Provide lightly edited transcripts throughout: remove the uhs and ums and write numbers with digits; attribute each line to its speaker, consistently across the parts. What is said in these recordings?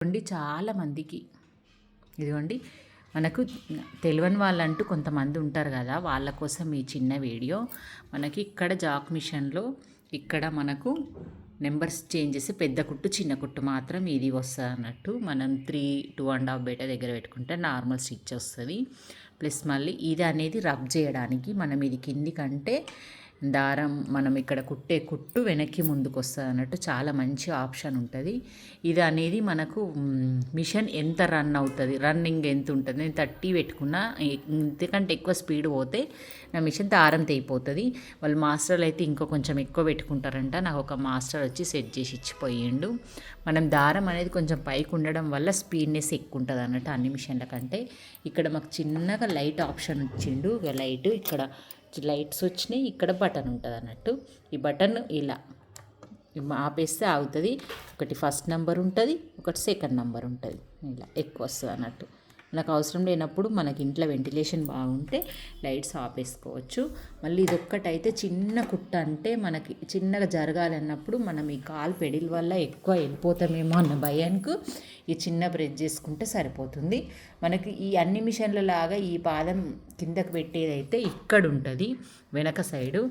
Speaker 1: ఇదిగోండి చాలామందికి ఇదిగోండి మనకు తెలియని వాళ్ళంటూ కొంతమంది ఉంటారు కదా, వాళ్ళ కోసం ఈ చిన్న వీడియో. మనకి ఇక్కడ జాక్ మిషన్లో ఇక్కడ మనకు నెంబర్స్ చేంజ్ చేసి పెద్ద కుట్టు చిన్న కుట్టు మాత్రం ఇది వస్తుంది అన్నట్టు. మనం 3 2.5 బేట దగ్గర పెట్టుకుంటే నార్మల్ స్టిచ్ వస్తుంది. ప్లస్ మళ్ళీ ఇది అనేది రబ్ చేయడానికి మనం ఇది కింది కంటే దారం మనం ఇక్కడ కుట్టే కుట్టు వెనక్కి ముందుకు వస్తుంది అన్నట్టు. చాలా మంచి ఆప్షన్ ఉంటుంది ఇది అనేది. మనకు మిషన్ ఎంత రన్ అవుతుంది, రన్నింగ్ ఎంత ఉంటుంది, నేను 30 పెట్టుకున్నా. ఇంతకంటే ఎక్కువ స్పీడ్ పోతే నా మిషన్ దారం తెగిపోతుంది. వాళ్ళు మాస్టర్లు అయితే ఇంకో కొంచెం ఎక్కువ పెట్టుకుంటారంట. నాకు ఒక మాస్టర్ వచ్చి సెట్ చేసి ఇచ్చిపోయిండు. మనం దారం అనేది కొంచెం పైకి ఉండడం వల్ల స్పీడ్నెస్ ఎక్కువ ఉంటుంది అన్నట్టు అన్ని మిషన్ల కంటే. ఇక్కడ మాకు చిన్నగా లైట్ ఆప్షన్ ఇచ్చిండు. లైట్ ఇక్కడ లైట్స్ వచ్చినాయి, ఇక్కడ బటన్ ఉంటుంది అన్నట్టు. ఈ బటన్ ఇలా ఆపేస్తే ఆగుతుంది. ఒకటి ఫస్ట్ నెంబర్ ఉంటుంది, ఒకటి సెకండ్ నెంబర్ ఉంటుంది. ఇలా ఎక్కువ వస్తుంది అన్నట్టు. మనకు అవసరం లేనప్పుడు మనకి ఇంట్లో వెంటిలేషన్ బాగుంటే లైట్స్ ఆపేసుకోవచ్చు. మళ్ళీ ఇది ఒక్కటైతే చిన్న కుట్ట అంటే మనకి చిన్నగా జరగాలి అన్నప్పుడు మనం ఈ కాలు పెడిల్ వల్ల ఎక్కువ వెళ్ళిపోతామేమో అన్న భయానికి ఈ చిన్న బ్రెడ్ చేసుకుంటే సరిపోతుంది. మనకి ఈ అన్ని మిషన్ల లాగా ఈ పాదం కిందకు పెట్టేదైతే ఇక్కడ ఉంటుంది వెనక సైడు.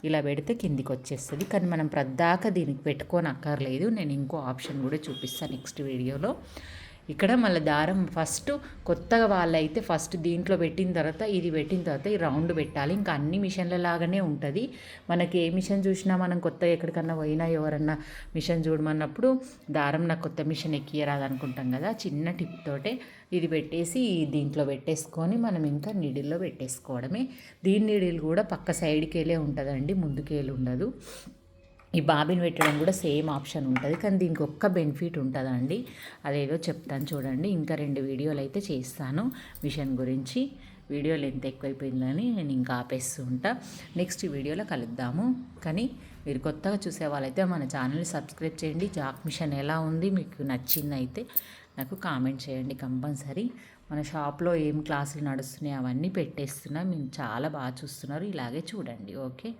Speaker 1: ఇలా పెడితే కిందికి వచ్చేస్తుంది. కానీ మనం ప్రద్దాకా దీనికి పెట్టుకొని అక్కర్లేదు. నేను ఇంకో ఆప్షన్ కూడా చూపిస్తాను నెక్స్ట్ వీడియోలో. ఇక్కడ మళ్ళీ దారం ఫస్ట్ కొత్తగా వాళ్ళైతే ఫస్ట్ దీంట్లో పెట్టిన తర్వాత ఇది పెట్టిన తర్వాత ఈ రౌండ్ పెట్టాలి. ఇంకా అన్ని మిషన్ల లాగానే ఉంటుంది. మనకి ఏ మిషన్ చూసినా మనం కొత్తగా ఎక్కడికన్నా పోయినా ఎవరన్నా మిషన్ చూడమన్నప్పుడు దారం నాకు కొత్త మిషన్ ఎక్కియరాదు అనుకుంటాం కదా, చిన్న టిప్ తోటే ఇది పెట్టేసి దీంట్లో పెట్టేసుకొని మనం ఇంకా నీడిల్లో పెట్టేసుకోవడమే. దీని నీడిల్ కూడా పక్క సైడ్కి వెళ్ళే ఉంటుందండి, ముందుకు వెళ్ళి ఉండదు. ఈ బాబిన్ పెట్టడం కూడా సేమ్ ఆప్షన్ ఉంటుంది. కానీ దీనికి ఒక్క బెనిఫిట్ ఉంటుందండి, అదేదో చెప్తాను చూడండి. ఇంకా 2 వీడియోలు అయితే చేస్తాను మిషన్ గురించి. వీడియోలు ఎంత ఎక్కువైపోయిందని నేను ఇంకా ఆపేస్తూ ఉంటా. నెక్స్ట్ వీడియోలో కలుద్దాము. కానీ మీరు కొత్తగా చూసే వాళ్ళైతే మన ఛానల్ని సబ్స్క్రైబ్ చేయండి. జాక్ మిషన్ ఎలా ఉంది, మీకు నచ్చిందైతే నాకు కామెంట్ చేయండి కంపల్సరీ. మన షాప్లో ఏం క్లాసులు నడుస్తున్నాయి అవన్నీ పెట్టేస్తున్నా. మీరు చాలా బాగా చూస్తున్నారు, ఇలాగే చూడండి. ఓకే.